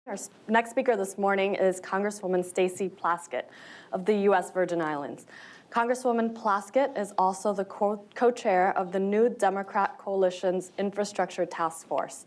Our next speaker this morning is Congresswoman Stacey Plaskett of the U.S. Virgin Islands. Congresswoman Plaskett is also the co-chair of the New Democrat Coalition's Infrastructure Task Force.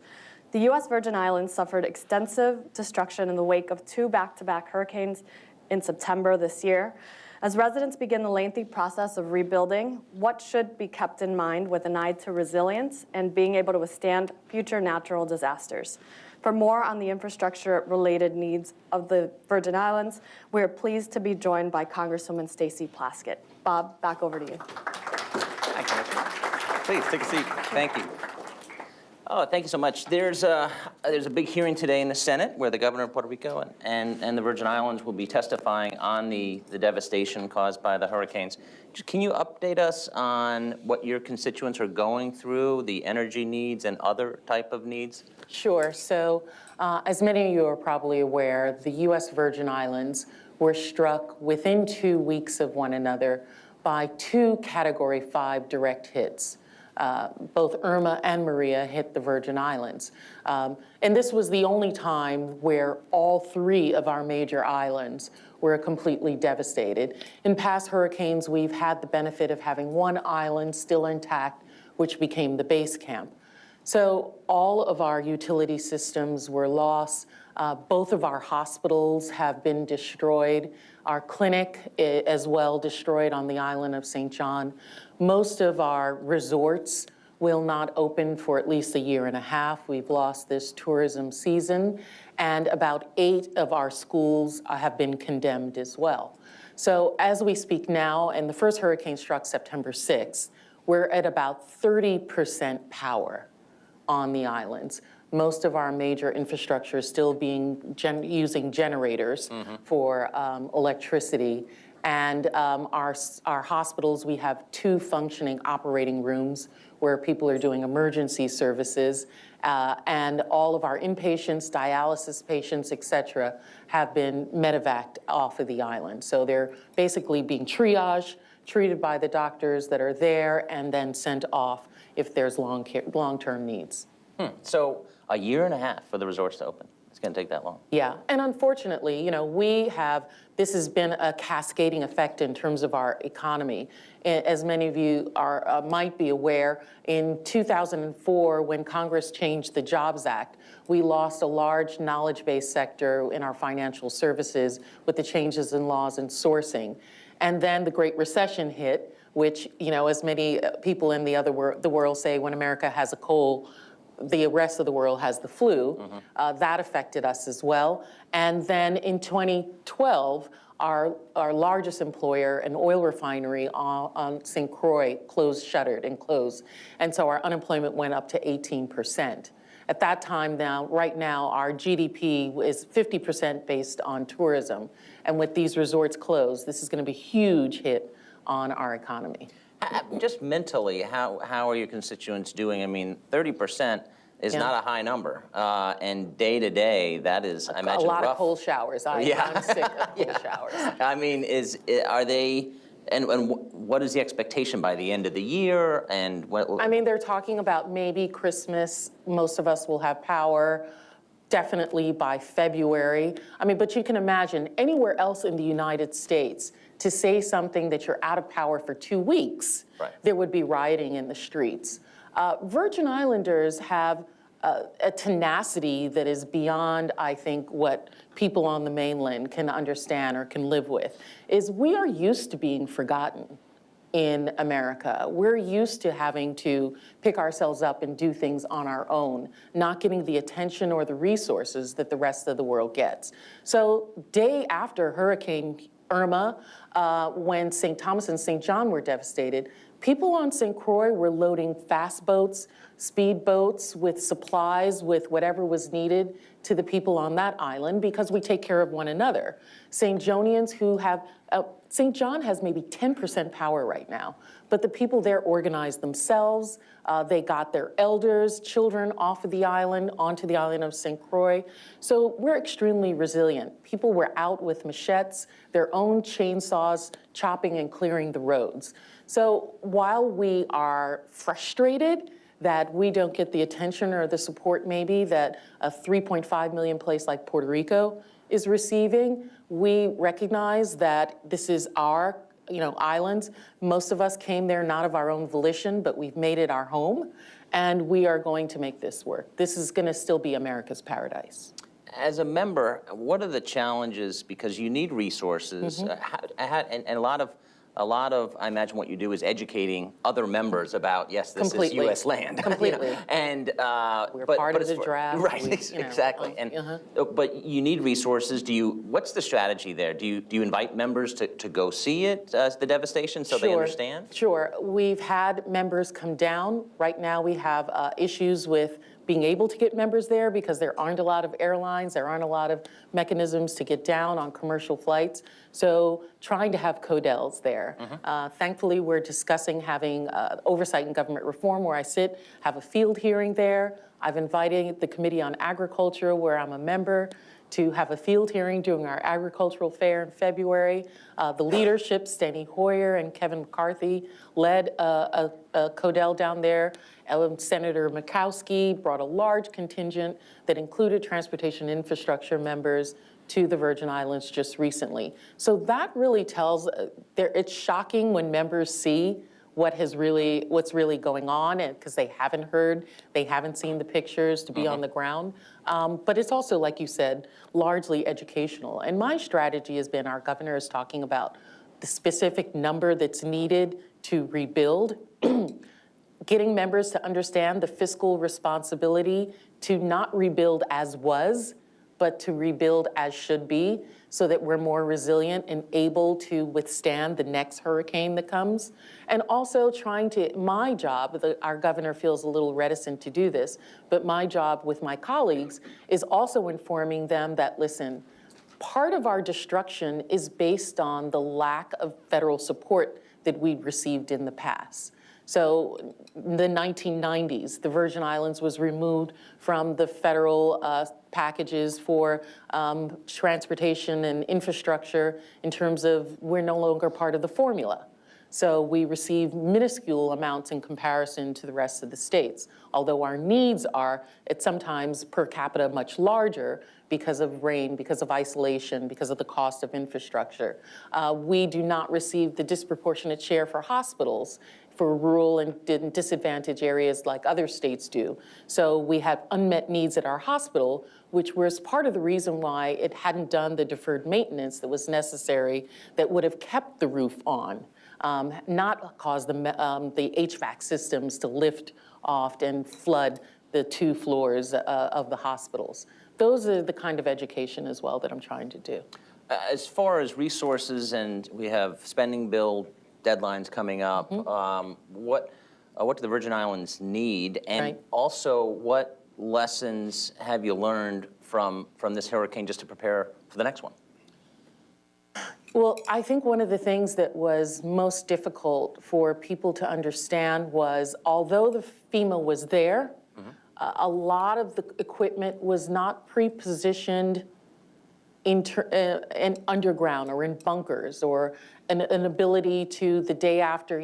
The U.S. Virgin Islands suffered extensive destruction in the wake of two back-to-back hurricanes in September this year. As residents begin the lengthy process of rebuilding, what should be kept in mind with an eye to resilience and being able to withstand future natural disasters? For more on the infrastructure-related needs of the Virgin Islands, we are pleased to be joined by Congresswoman Stacey Plaskett. Bob, back over to you. Thank you. Please, take a seat. Thank you. Oh, thank you so much. There's a big hearing today in the Senate where the governor of Puerto Rico and the Virgin Islands will be testifying on the devastation caused by the hurricanes. Can you update us on what your constituents are going through, the energy needs and other type of needs? Sure. So as many of you are probably aware, the U.S. Virgin Islands were struck within 2 weeks of one another by two Category 5 direct hits. Both Irma and Maria hit the Virgin Islands. And this was the only time where all three of our major islands were completely devastated. In past hurricanes, we've had the benefit of having one island still intact, which became the base camp. So all of our utility systems were lost. Both of our hospitals have been destroyed. Our clinic as well destroyed on the island of St. John. Most of our resorts will not open for at least 1.5 years. We've lost this tourism season, and about 8 of our schools have been condemned as well. So as we speak now, and the first hurricane struck September 6th, we're at about 30% power on the islands. Most of our major infrastructure is still being using generators for electricity. And our hospitals, we have 2 functioning operating rooms where people are doing emergency services. And all of our inpatients, dialysis patients, et cetera, have been medevaced off of the island. So they're basically being triaged, treated by the doctors that are there, and then sent off if there's long-term needs. So 1.5 years for the resorts to open. It's going to take that long. Yeah, and unfortunately, you know, this has been a cascading effect in terms of our economy. As many of you might be aware, in 2004, when Congress changed the Jobs Act, we lost a large knowledge-based sector in our financial services with the changes in laws and sourcing. And then the Great Recession hit, which, you know, as many people in the world say, when America has a cold, the rest of the world has the flu. That affected us as well. And then in 2012, our largest employer, an oil refinery on St. Croix, shuttered and closed. And so our unemployment went up to 18%. At that time right now, our GDP is 50% based on tourism. And with these resorts closed, this is going to be a huge hit on our economy. Just mentally, how are your constituents doing? I mean, 30% is not a high number, and day to day, that is, I imagine, a lot rough. of cold showers. I'm sick of cold showers. I mean, are they? And what is the expectation by the end of the year? And what? I mean, they're talking about maybe Christmas. Most of us will have power. Definitely by February. I mean, but you can imagine anywhere else in the United States, to say something that you're out of power for 2 weeks, there would be rioting in the streets. Virgin Islanders have a tenacity that is beyond, I think, what people on the mainland can understand or can live with, is we are used to being forgotten in America. We're used to having to pick ourselves up and do things on our own, not getting the attention or the resources that the rest of the world gets. So day after Hurricane Irma, when St. Thomas and St. John were devastated, people on St. Croix were loading fast boats, speed boats with supplies, with whatever was needed to the people on that island, because we take care of one another. St. Johnians who have, St. John has maybe 10% power right now, but the people there organized themselves. They got their elders, children off of the island, onto the island of St. Croix. So we're extremely resilient. People were out with machetes, their own chainsaws, chopping and clearing the roads. So while we are frustrated that we don't get the attention or the support maybe that a 3.5 million place like Puerto Rico is receiving. We recognize that this is our islands. Most of us came there not of our own volition, but we've made it our home, and we are going to make this work. This is going to still be America's paradise. As a member, what are the challenges, because you need resources, and a lot of, I imagine what you do is educating other members about, yes, this is U.S. land. Completely. And we're part of the draft. Right, exactly. But you need resources. What's the strategy there? Do you invite members to go see it, the devastation, so they understand? Sure. We've had members come down. Right now we have issues with being able to get members there because there aren't a lot of airlines, there aren't a lot of mechanisms to get down on commercial flights. So trying to have CODELs there. Thankfully, we're discussing having oversight and government reform where I sit, have a field hearing there. I've invited the Committee on Agriculture, where I'm a member, to have a field hearing during our agricultural fair in February. The leadership, Steny Hoyer and Kevin McCarthy, led a CODEL down there. Senator Murkowski brought a large contingent that included transportation infrastructure members to the Virgin Islands just recently. So that really tells, it's shocking when members see what's really going on, and because they haven't heard, they haven't seen the pictures to be on the ground. But it's also, like you said, largely educational. And my strategy has been, our governor is talking about the specific number that's needed to rebuild, getting members to understand the fiscal responsibility to not rebuild as was, but to rebuild as should be, so that we're more resilient and able to withstand the next hurricane that comes. And also my job, our governor feels a little reticent to do this, but my job with my colleagues is also informing them that, listen, part of our destruction is based on the lack of federal support that we'd received in the past. So in the 1990s, the Virgin Islands was removed from the federal packages for transportation and infrastructure in terms of we're no longer part of the formula. So we receive minuscule amounts in comparison to the rest of the states, although our needs are sometimes per capita much larger because of rain, because of isolation, because of the cost of infrastructure. We do not receive the disproportionate share for hospitals for rural and disadvantaged areas like other states do. So we have unmet needs at our hospital, which was part of the reason why it hadn't done the deferred maintenance that was necessary that would have kept the roof on, not caused the HVAC systems to lift off and flood the 2 floors of the hospitals. Those are the kind of education as well that I'm trying to do. As far as resources, and we have spending bill deadlines coming up, what do the Virgin Islands need? And also, what lessons have you learned from this hurricane just to prepare for the next one? Well, I think one of the things that was most difficult for people to understand was, although the FEMA was there, a lot of the equipment was not pre-positioned in underground or in bunkers, or an ability to, the day after,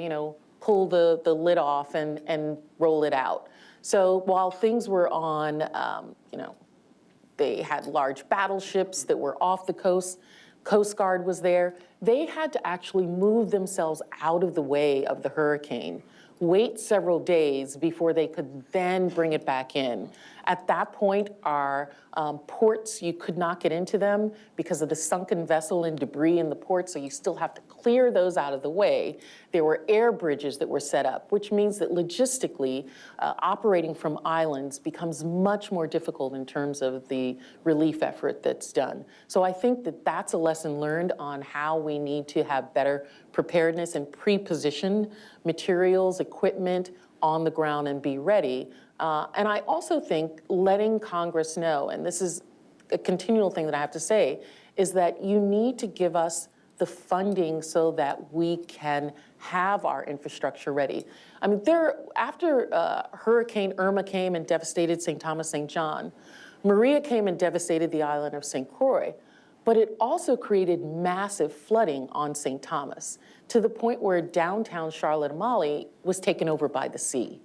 pull the lid off and roll it out. So while things were on, they had large battleships that were off the coast, Coast Guard was there, they had to actually move themselves out of the way of the hurricane, wait several days before they could then bring it back in. At that point, our ports, you could not get into them because of the sunken vessel and debris in the port, so you still have to clear those out of the way. There were air bridges that were set up, which means that logistically, operating from islands becomes much more difficult in terms of the relief effort that's done. So I think that that's a lesson learned on how we need to have better preparedness and pre-position materials, equipment on the ground and be ready. And I also think letting Congress know, and this is a continual thing that I have to say, is that you need to give us the funding so that we can have our infrastructure ready. I mean, after Hurricane Irma came and devastated St. Thomas, St. John, Maria came and devastated the island of St. Croix, but it also created massive flooding on St. Thomas, to the point where downtown Charlotte Amalie was taken over by the sea.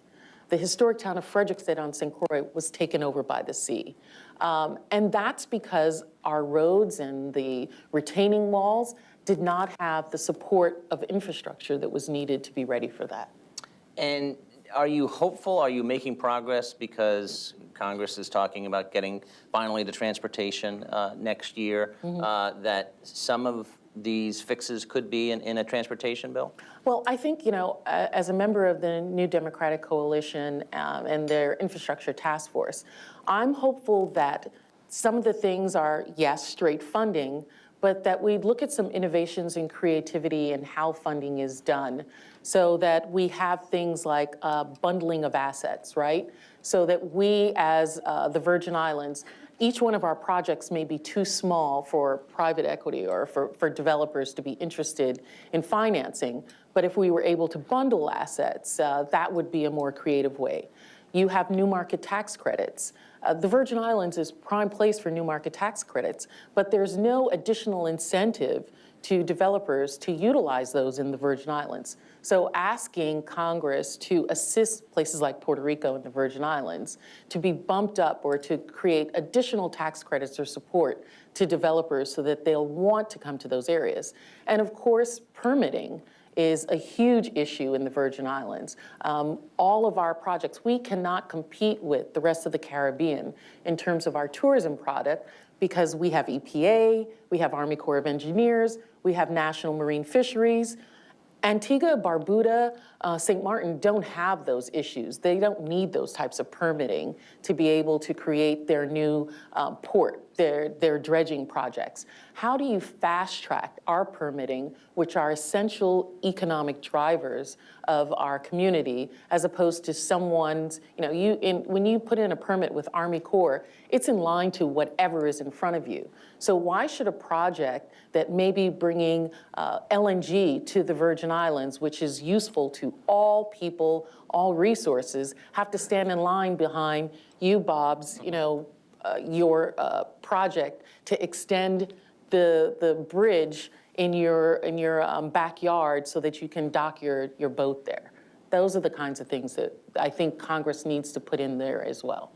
the historic town of Frederickstead on St. Croix was taken over by the sea. And that's because our roads and the retaining walls did not have the support of infrastructure that was needed to be ready for that. And are you hopeful? Are you making progress because Congress is talking about getting finally to transportation next year, that some of these fixes could be in a transportation bill? Well, I think, you know, as a member of the New Democratic Coalition and their infrastructure task force, I'm hopeful that some of the things are, yes, straight funding, but that we look at some innovations and creativity in how funding is done so that we have things like bundling of assets, right? So that we, as the Virgin Islands, each one of our projects may be too small for private equity or for developers to be interested in financing. But if we were able to bundle assets, that would be a more creative way. You have new market tax credits. The Virgin Islands is prime place for new market tax credits, but there's no additional incentive to developers to utilize those in the Virgin Islands. So asking Congress to assist places like Puerto Rico and the Virgin Islands to be bumped up or to create additional tax credits or support to developers so that they'll want to come to those areas. And of course, permitting is a huge issue in the Virgin Islands. All of our projects, we cannot compete with the rest of the Caribbean in terms of our tourism product because we have EPA, we have Army Corps of Engineers, we have National Marine Fisheries. Antigua, Barbuda, St. Martin don't have those issues. They don't need those types of permitting to be able to create their new port, their dredging projects. How do you fast track our permitting, which are essential economic drivers of our community, as opposed to someone's, you know, when you put in a permit with Army Corps, it's in line to whatever is in front of you. So why should a project that may be bringing LNG to the Virgin Islands, which is useful to all people, all resources, have to stand in line behind you, Bob's, you know, your project to extend the bridge in your backyard so that you can dock your boat there? Those are the kinds of things that I think Congress needs to put in there as well.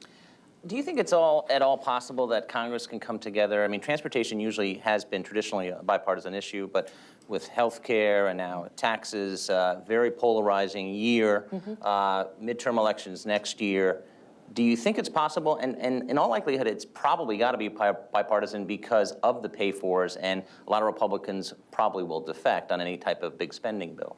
Do you think it's at all possible that Congress can come together? I mean, transportation usually has been traditionally a bipartisan issue, but with health care and now taxes, very polarizing year, midterm elections next year. Do you think it's possible? And in all likelihood, it's probably got to be bipartisan because of the pay-fors, and a lot of Republicans probably will defect on any type of big spending bill.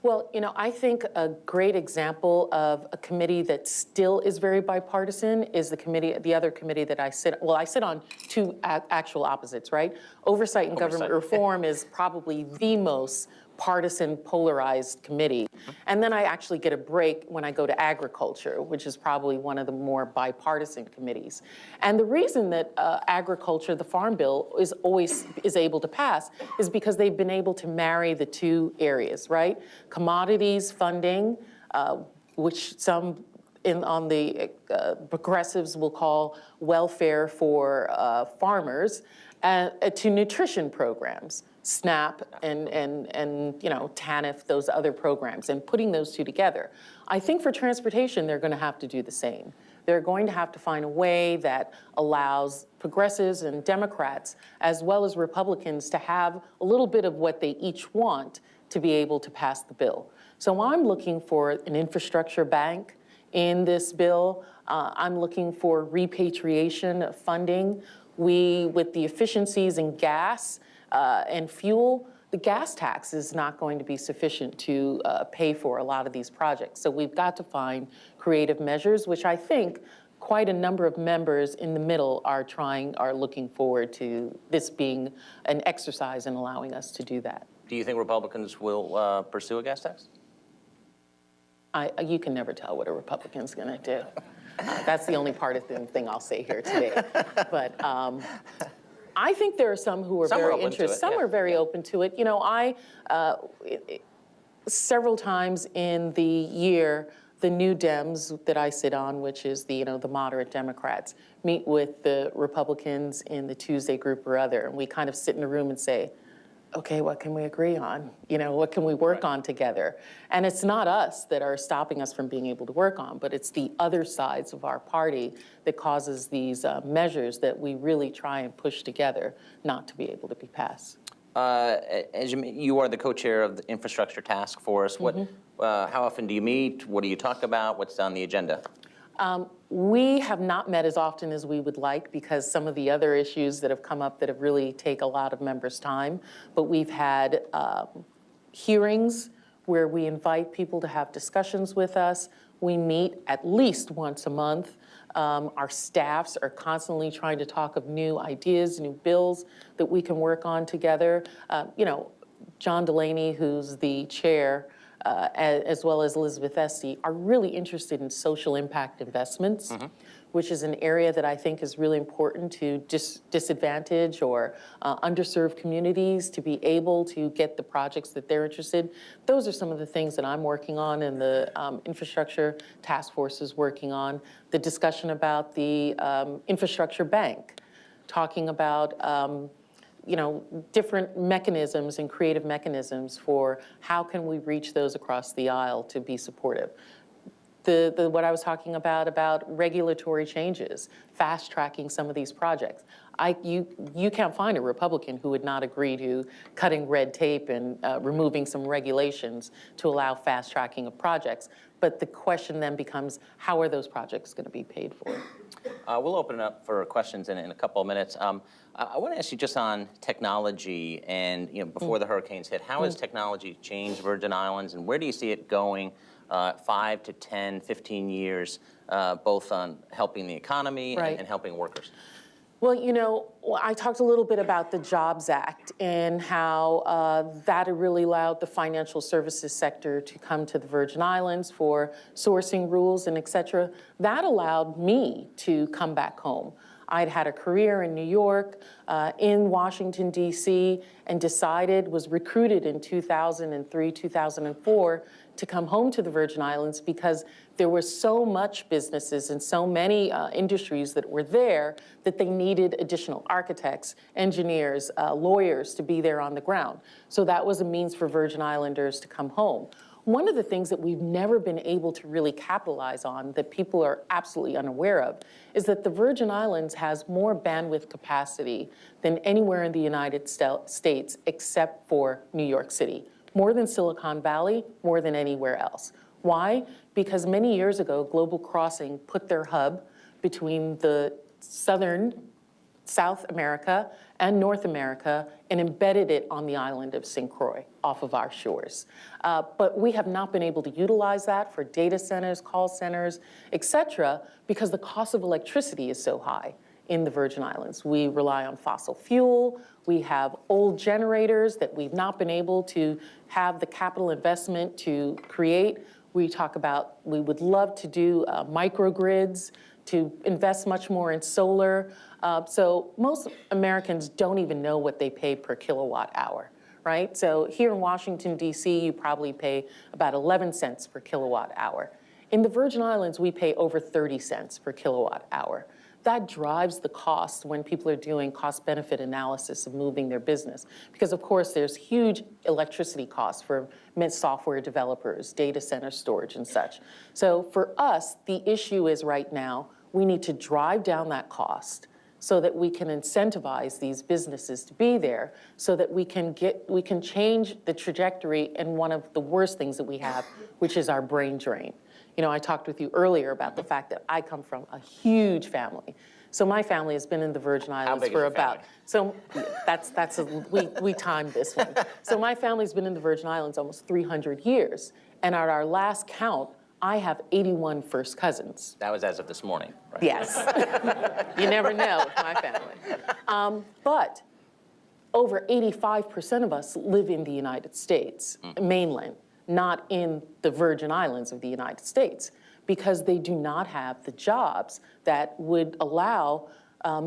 Well, you know, I think a great example of a committee that still is very bipartisan is the other committee that I sit on two actual opposites, right? Oversight and Government Reform is probably the most partisan, polarized committee. And then I actually get a break when I go to agriculture, which is probably one of the more bipartisan committees. And the reason that agriculture, the Farm Bill, is able to pass is because they've been able to marry the two areas, right? Commodities funding, which some on the progressives will call welfare for farmers, to nutrition programs. SNAP and you know, TANF, those other programs, and putting those two together. I think for transportation, they're going to have to do the same. They're going to have to find a way that allows progressives and Democrats, as well as Republicans, to have a little bit of what they each want to be able to pass the bill. So I'm looking for an infrastructure bank in this bill. I'm looking for repatriation of funding. With the efficiencies in gas, and fuel, the gas tax is not going to be sufficient to pay for a lot of these projects. So we've got to find creative measures, which I think quite a number of members in the middle are looking forward to this being an exercise in allowing us to do that. Do you think Republicans will pursue a gas tax? You can never tell what a Republican's going to do. That's the only part of the thing I'll say here today. But I think there are some who are very interested. Some are very open to it. You know, several times in the year, the New Dems that I sit on, which is the moderate Democrats, meet with the Republicans in the Tuesday group or other, and we kind of sit in a room and say, okay, what can we agree on? You know, what can we work on together? And it's not us that are stopping us from being able to work on, but it's the other sides of our party that causes these measures that we really try and push together not to be able to be passed. As you are the co-chair of the Infrastructure Task Force. How often do you meet? What do you talk about? What's on the agenda? We have not met as often as we would like because some of the other issues that have come up that have really take a lot of members' time. But we've had hearings where we invite people to have discussions with us. We meet at least once a month. Our staffs are constantly trying to talk of new ideas, new bills that we can work on together. You know, John Delaney, who's the chair, as well as Elizabeth Estey, are really interested in social impact investments, which is an area that I think is really important to disadvantaged or underserved communities to be able to get the projects that they're interested. Those are some of the things that I'm working on and the Infrastructure Task Force is working on. The discussion about the infrastructure bank, talking about you know, different mechanisms and creative mechanisms for how can we reach those across the aisle to be supportive. What I was talking about regulatory changes, fast tracking some of these projects. You can't find a Republican who would not agree to cutting red tape and removing some regulations to allow fast tracking of projects. But the question then becomes, how are those projects going to be paid for? We'll open it up for questions in a couple of minutes. I want to ask you just on technology and, you know, before the hurricanes hit, how has technology changed Virgin Islands and where do you see it going 5 to 10, 15 years, both on helping the economy and helping workers? Well, you know, I talked a little bit about the Jobs Act and how that really allowed the financial services sector to come to the Virgin Islands for sourcing rules and et cetera. That allowed me to come back home. I'd had a career in New York, in Washington, D.C., and was recruited in 2003, 2004 to come home to the Virgin Islands because there were so much businesses and so many industries that were there that they needed additional architects, engineers, lawyers to be there on the ground. So that was a means for Virgin Islanders to come home. One of the things that we've never been able to really capitalize on that people are absolutely unaware of is that the Virgin Islands has more bandwidth capacity than anywhere in the United States except for New York City. More than Silicon Valley, more than anywhere else. Why? Because many years ago, Global Crossing put their hub between the South America and North America and embedded it on the island of St. Croix off of our shores. But we have not been able to utilize that for data centers, call centers, et cetera, because the cost of electricity is so high in the Virgin Islands. We rely on fossil fuel. We have old generators that we've not been able to have the capital investment to create. We talk about, we would love to do microgrids, to invest much more in solar. So most Americans don't even know what they pay per kilowatt hour, right? So here in Washington, D.C., you probably pay about 11 cents per kilowatt hour. In the Virgin Islands, we pay over 30 cents per kilowatt hour. That drives the cost when people are doing cost-benefit analysis of moving their business. Because of course, there's huge electricity costs for software developers, data center storage and such. So for us, the issue is right now, we need to drive down that cost so that we can incentivize these businesses to be there so that we can change the trajectory in one of the worst things that we have, which is our brain drain. You know, I talked with you earlier about the fact that I come from a huge family. So my family has been in the Virgin Islands for about, so we timed this one. So my family's been in the Virgin Islands almost 300 years. And at our last count, I have 81 first cousins. That was as of this morning, right? Yes. You never know with my family. But over 85% of us live in the United States, mainland, not in the Virgin Islands of the United States, because they do not have the jobs that would allow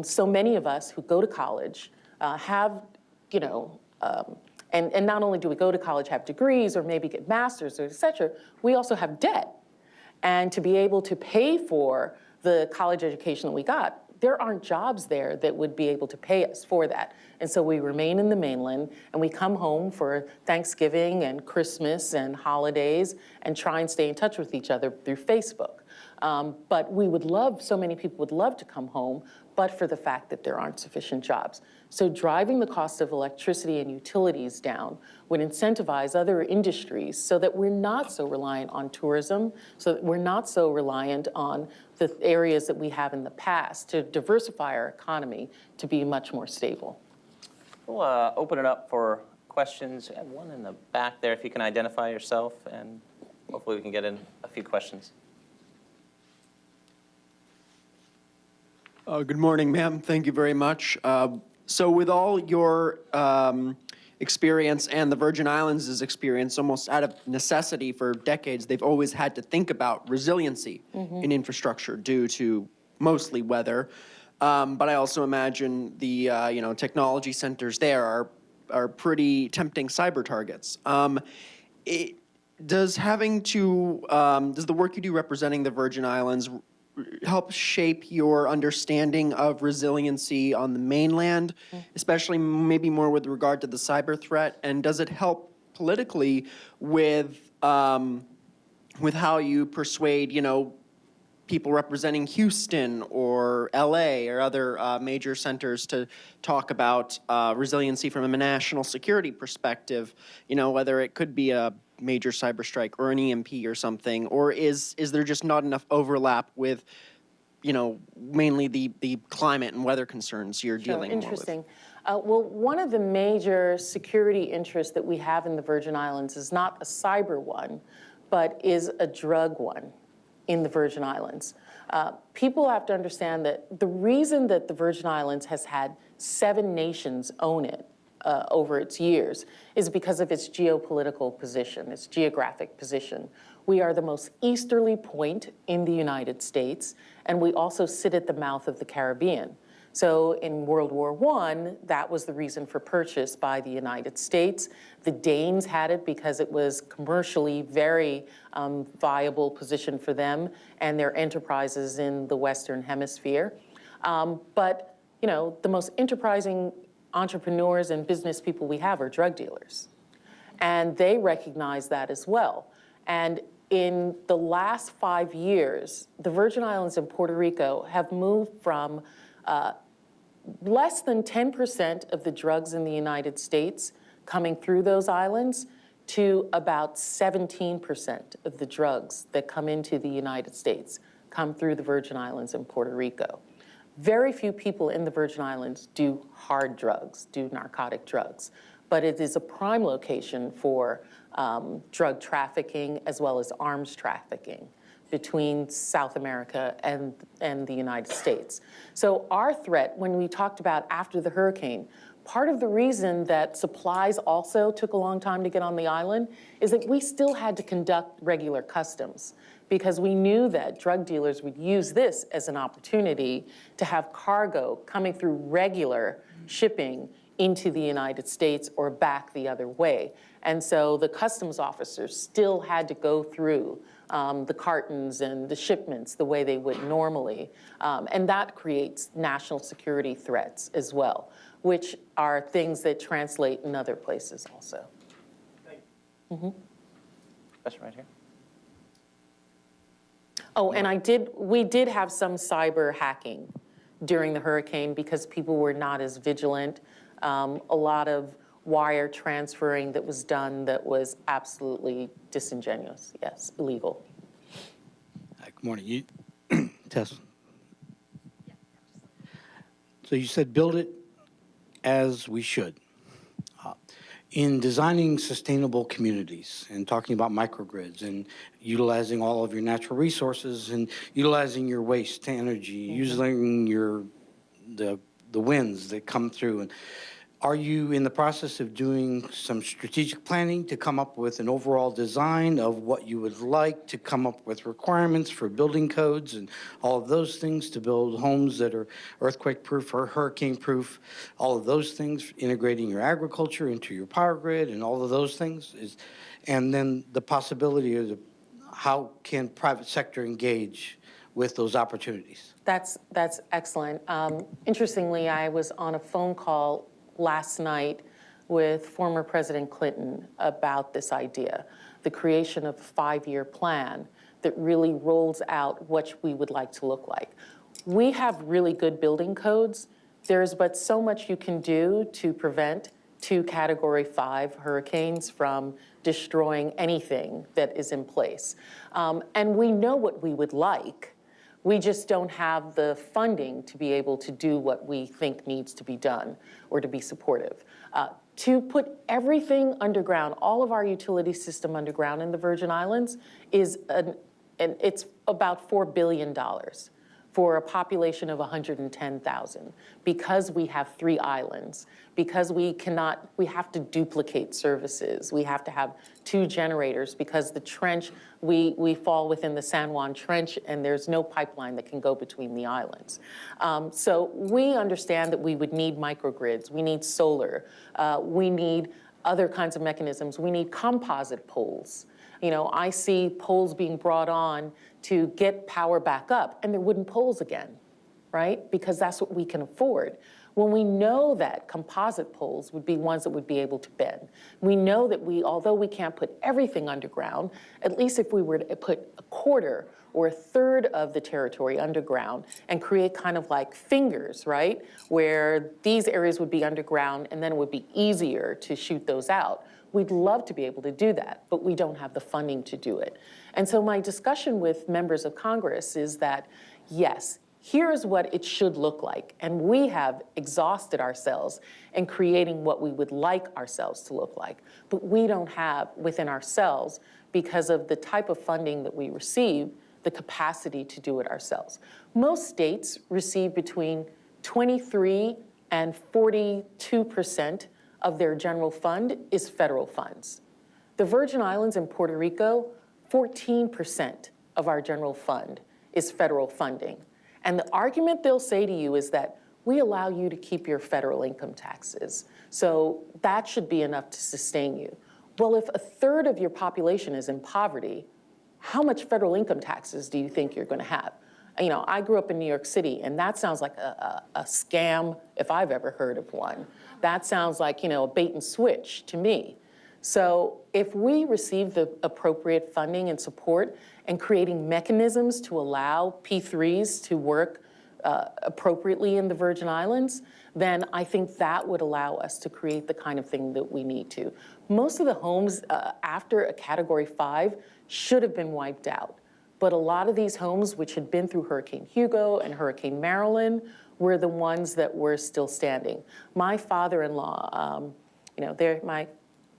so many of us who go to college, have, you know, and not only do we go to college, have degrees or maybe get masters or et cetera, we also have debt. And to be able to pay for the college education that we got, there aren't jobs there that would be able to pay us for that. And so we remain in the mainland, and we come home for Thanksgiving and Christmas and holidays and try and stay in touch with each other through Facebook. But we would love, so many people would love to come home, but for the fact that there aren't sufficient jobs. So driving the cost of electricity and utilities down would incentivize other industries so that we're not so reliant on tourism, so that we're not so reliant on the areas that we have in the past, to diversify our economy to be much more stable. We'll open it up for questions. I have one in the back there, if you can identify yourself, and hopefully we can get in a few questions. Good morning, ma'am. Thank you very much. So with all your experience and the Virgin Islands' experience, almost out of necessity for decades, they've always had to think about resiliency in infrastructure due to mostly weather. But I also imagine the technology centers there are pretty tempting cyber targets. Does the work you do representing the Virgin Islands help shape your understanding of resiliency on the mainland, especially maybe more with regard to the cyber threat? And does it help politically with how you persuade, people representing Houston or LA or other major centers to talk about resiliency from a national security perspective, whether it could be a major cyber strike or an EMP or something, or is there just not enough overlap with, mainly the climate and weather concerns you're dealing more with? Interesting. Well, one of the major security interests that we have in the Virgin Islands is not a cyber one, but is a drug one in the Virgin Islands. People have to understand that the reason that the Virgin Islands has had 7 nations own it over its years is because of its geopolitical position, its geographic position. We are the most easterly point in the United States, and we also sit at the mouth of the Caribbean. So in World War I, that was the reason for purchase by the United States. The Danes had it because it was commercially very viable position for them and their enterprises in the Western Hemisphere. But the most enterprising entrepreneurs and business people we have are drug dealers. And they recognize that as well. And in the last 5 years, the Virgin Islands and Puerto Rico have moved from less than 10% of the drugs in the United States coming through those islands to about 17% of the drugs that come into the United States come through the Virgin Islands and Puerto Rico. Very few people in the Virgin Islands do hard drugs, do narcotic drugs, but it is a prime location for drug trafficking as well as arms trafficking between South America and the United States. So our threat, when we talked about after the hurricane, part of the reason that supplies also took a long time to get on the island is that we still had to conduct regular customs because we knew that drug dealers would use this as an opportunity to have cargo coming through regular shipping into the United States or back the other way. And so the customs officers still had to go through the cartons and the shipments the way they would normally. And that creates national security threats as well, which are things that translate in other places also. Thank you. Question right here. Oh, and we did have some cyber hacking during the hurricane because people were not as vigilant. A lot of wire transferring that was done that was absolutely disingenuous, yes, illegal. Good morning. Tess. So you said build it as we should. In designing sustainable communities and talking about microgrids and utilizing all of your natural resources and utilizing your waste energy, using the winds that come through, and are you in the process of doing some strategic planning to come up with an overall design of what you would like to come up with requirements for building codes and all of those things to build homes that are earthquake-proof or hurricane-proof, all of those things, integrating your agriculture into your power grid and all of those things? And then the possibility of how can private sector engage with those opportunities. That's excellent. Interestingly, I was on a phone call last night with former President Clinton about this idea, the creation of a 5-year plan that really rolls out what we would like to look like. We have really good building codes. There's but so much you can do to prevent 2 Category 5 hurricanes from destroying anything that is in place. And we know what we would like. We just don't have the funding to be able to do what we think needs to be done or to be supportive. To put everything underground, all of our utility system underground in the Virgin Islands is it's about $4 billion for a population of 110,000, because we have 3 islands, because we have to duplicate services. We have to have 2 generators because the trench, we fall within the San Juan Trench and there's no pipeline that can go between the islands. So we understand that we would need microgrids, we need solar, we need other kinds of mechanisms, we need composite poles. You know, I see poles being brought on to get power back up, and they're wooden poles again, right? Because that's what we can afford. When we know that composite poles would be ones that would be able to bend. We know that although we can't put everything underground, at least if we were to put a quarter or a third of the territory underground and create kind of like fingers, right? Where these areas would be underground and then it would be easier to shoot those out. We'd love to be able to do that, but we don't have the funding to do it. And so my discussion with members of Congress is that, yes, here's what it should look like. And we have exhausted ourselves in creating what we would like ourselves to look like. But we don't have within ourselves, because of the type of funding that we receive, the capacity to do it ourselves. Most states receive between 23 and 42% of their general fund is federal funds. The Virgin Islands and Puerto Rico, 14% of our general fund is federal funding. And the argument they'll say to you is that we allow you to keep your federal income taxes, so that should be enough to sustain you. Well, if a third of your population is in poverty, how much federal income taxes do you think you're going to have? You know, I grew up in New York City, and that sounds like a scam if I've ever heard of one. That sounds like, you know, a bait and switch to me. So if we receive the appropriate funding and support and creating mechanisms to allow P3s to work appropriately in the Virgin Islands, then I think that would allow us to create the kind of thing that we need to. Most of the homes after a Category 5 should have been wiped out. But a lot of these homes, which had been through Hurricane Hugo and Hurricane Marilyn, were the ones that were still standing. My father-in-law, my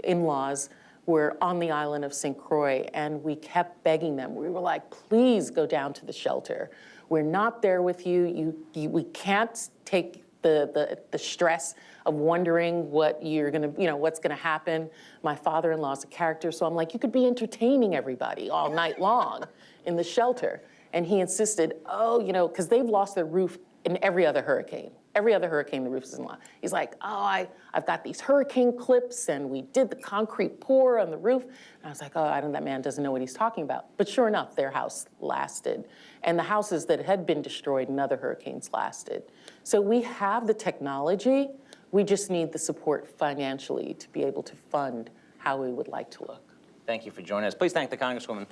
in-laws were on the island of St. Croix, and we kept begging them. We were like, please go down to the shelter. We're not there with you. We can't take the stress of wondering what you're gonna, what's gonna happen. My father-in-law's a character, so I'm like, you could be entertaining everybody all night long in the shelter. And he insisted, because they've lost their roof in every other hurricane. Every other hurricane, the roof is in line. He's like, I've got these hurricane clips, and we did the concrete pour on the roof. And I was like, that man doesn't know what he's talking about. But sure enough, their house lasted. And the houses that had been destroyed in other hurricanes lasted. So we have the technology. We just need the support financially to be able to fund how we would like to look. Thank you for joining us. Please thank the Congresswoman.